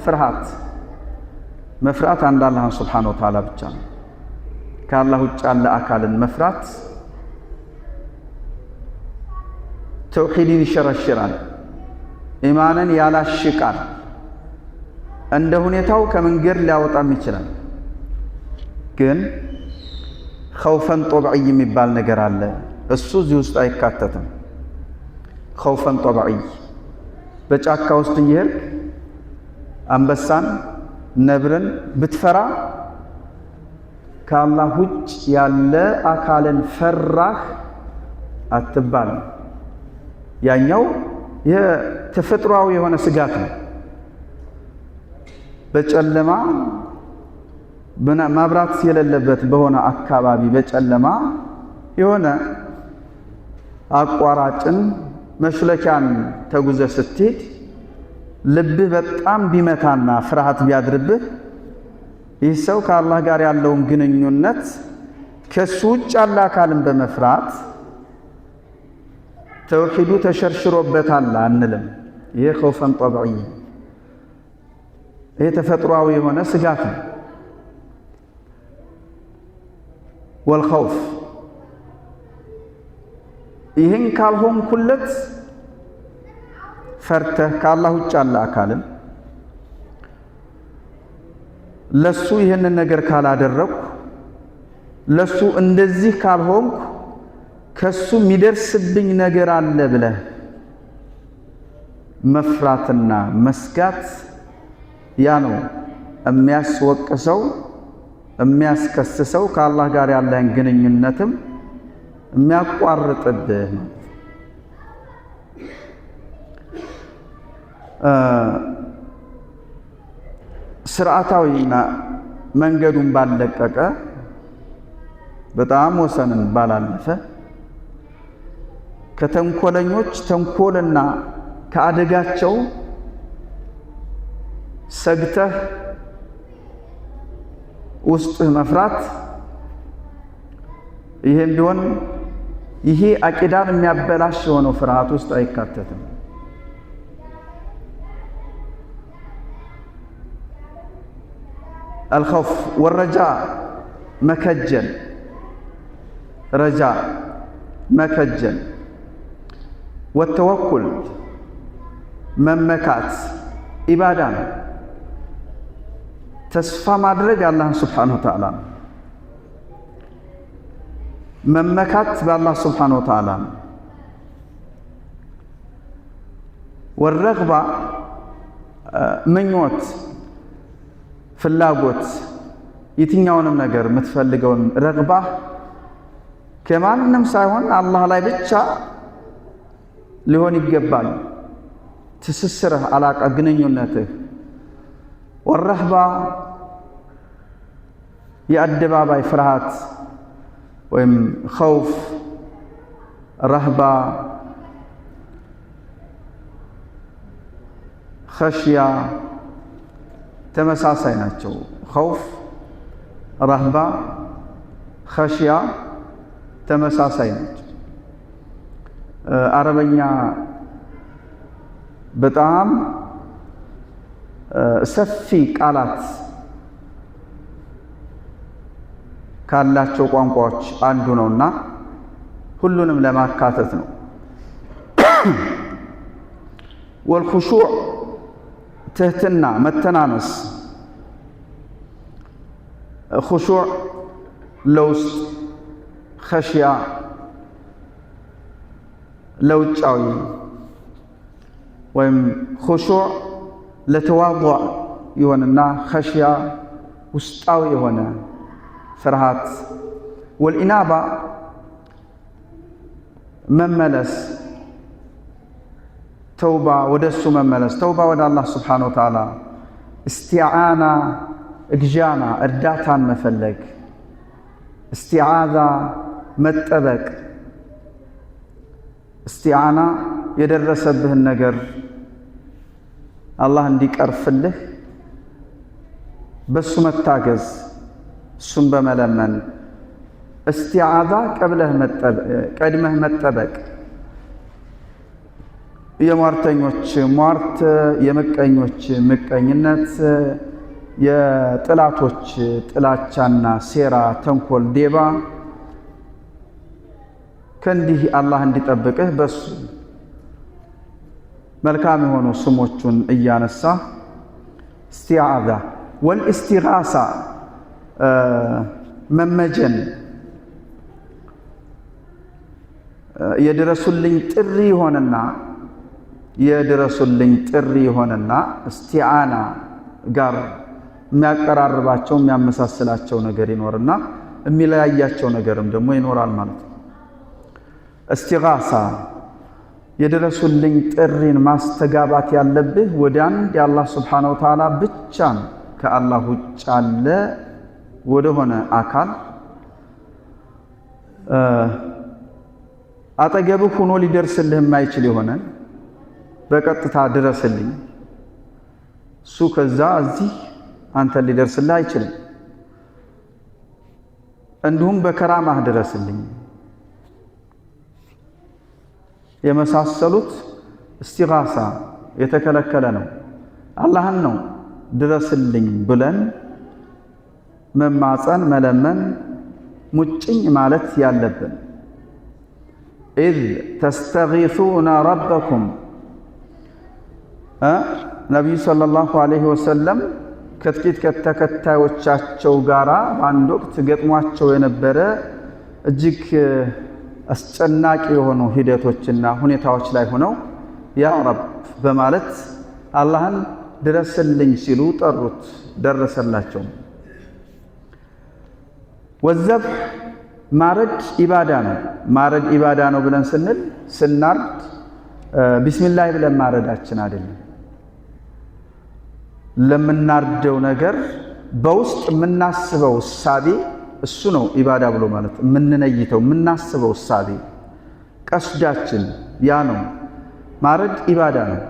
ፍርሃት መፍራት አንድ አላህን ሱብሓነሁ ወተዓላ ብቻ ነው። ከአላህ ውጭ ያለ አካልን መፍራት ተውሂድን ይሸረሽራል፣ ኢማንን ያላሽቃል፣ እንደ ሁኔታው ከመንገድ ሊያወጣም ይችላል። ግን ኸውፈን ጦብዒ የሚባል ነገር አለ። እሱ እዚህ ውስጥ አይካተትም። ኸውፈን ጦብዒ በጫካ ውስጥ እየሄድክ አንበሳን ነብርን ብትፈራ ከአላህ ውጭ ያለ አካልን ፈራህ አትባልም። ያኛው የተፈጥሯዊ የሆነ ስጋት ነው። በጨለማ ማብራት የሌለበት በሆነ አካባቢ በጨለማ የሆነ አቋራጭን መሽለኪያን ተጉዘ ስትሄድ ልብህ በጣም ቢመታና ፍርሃት ቢያድርብህ ይህ ሰው ከአላህ ጋር ያለውን ግንኙነት ከሱ ውጭ ያለ አካልን በመፍራት ተውሂዱ ተሸርሽሮበታል አንልም። ይሄ ኸውፈን ጦብዒ፣ ይሄ ተፈጥሯዊ የሆነ ስጋት ነው። ወልኸውፍ ይህን ካልሆንኩለት ፈርተህ ከአላህ ውጭ ያለ አካልን ለሱ ይህንን ነገር ካላደረኩ ለሱ እንደዚህ ካልሆንኩ ከሱ የሚደርስብኝ ነገር አለ ብለህ መፍራትና መስጋት ያ ነው የሚያስወቅሰው የሚያስከስሰው ከአላህ ጋር ያለህን ግንኙነትም የሚያቋርጥብህ ነው። ስርዓታዊና መንገዱን ባለቀቀ በጣም ወሰንን ባላለፈ ከተንኮለኞች ተንኮልና ከአደጋቸው ሰግተህ ውስጥህ መፍራት ይሄም ቢሆን ይሄ አቂዳን የሚያበላሽ የሆነው ፍርሃት ውስጥ አይካተትም። አልኸውፍ ወረጃ መከጀል፣ ረጃ መከጀል፣ ወተወኩል መመካት ኢባዳ ነው። ተስፋ ማድረግ አላህን ሱብሓነሁ ወተዓላ ነው። መመካት በአላህ ሱብሓነሁ ወተዓላ ነው። ወረግባ ምኞት፣ ፍላጎት፣ የትኛውንም ነገር የምትፈልገውን ረግባ ከማንም ሳይሆን አላህ ላይ ብቻ ሊሆን ይገባል። ትስስርህ አላቃ ግንኙነትህ። ወረህባ የአደባባይ ፍርሃት ወይም ኸውፍ፣ ረህባ፣ ኸሽያ ተመሳሳይ ናቸው። ኸውፍ፣ ረህባ፣ ኸሽያ ተመሳሳይ ናቸው። አረበኛ በጣም ሰፊ ቃላት ካላቸው ቋንቋዎች አንዱ ነውና ሁሉንም ለማካተት ነው። ወልኹሹዕ ትህትና፣ መተናነስ። ኹሹዕ ለውስጥ፣ ኸሽያ ለውጫዊ ወይም ኹሹዕ ለተዋضዕ ይሆንና ኸሽያ ውስጣዊ የሆነ ፍርሃት። ወልኢናባ መመለስ፣ ተውባ ወደሱ መመለስ፣ ተውባ ወደ አላህ ሱብሓነሁ ወተዓላ። እስቲዓና እግዣና እርዳታን መፈለግ፣ እስቲዓዛ መጠበቅ። እስቲዓና የደረሰብህን ነገር አላህ እንዲቀርፍልህ በሱ መታገዝ፣ እሱም በመለመን። እስቲዓዛ ቀድመህ መጠበቅ። የሟርተኞች ሟርት፣ የምቀኞች ምቀኝነት፣ የጥላቶች ጥላቻና ሴራ፣ ተንኮል፣ ዴባ ከእንዲህ አላህ እንዲጠብቅህ በሱ መልካም የሆኑ ስሞቹን እያነሳ እስቲዓዛ ወልእስቲጋሳ መመጀን የድረሱልኝ ጥሪ ሆነና እስቲዓና ጋር የሚያቀራርባቸው የሚያመሳስላቸው ነገር ይኖርና የሚለያያቸው ነገርም ደግሞ ይኖራል ማለት ነው። እስቲጋሳ የድረሱልኝ ጥሪን ማስተጋባት ያለብህ ወደ አንድ የአላህ ስብሓነሁ ወተዓላ ብቻ ነው። ከአላህ ውጭ ያለ ወደሆነ አካል አጠገብህ ሆኖ ሊደርስልህ የማይችል የሆነ በቀጥታ ድረስልኝ፣ እሱ ከዛ እዚህ አንተን ሊደርስልህ አይችልም። እንዲሁም በከራማህ ድረስልኝ የመሳሰሉት እስቲጋሳ የተከለከለ ነው። አላህን ነው ድረስልኝ ብለን መማፀን፣ መለመን፣ ሙጭኝ ማለት ያለብን። ኢዝ ተስተጊሱነ ረበኩም ነቢዩ ሰለላሁ ዐለይሂ ወሰለም ከጥቂት ከተከታዮቻቸው ጋራ በአንድ ወቅት ገጥሟቸው የነበረ እጅግ አስጨናቂ የሆኑ ሂደቶችና ሁኔታዎች ላይ ሆነው ያ ረብ በማለት አላህን ድረስልኝ ሲሉ ጠሩት፣ ደረሰላቸው። ወዘብህ ማረድ ኢባዳ ነው። ማረድ ኢባዳ ነው ብለን ስናርድ ቢስሚላህ ብለን ማረዳችን አይደለም። ለምናርደው ነገር በውስጥ የምናስበው እሳቤ እሱ ነው ኢባዳ ብሎ ማለት። የምንነይተው የምናስበው እሳቤ ቀስዳችን ያ ነው። ማረድ ኢባዳ ነው።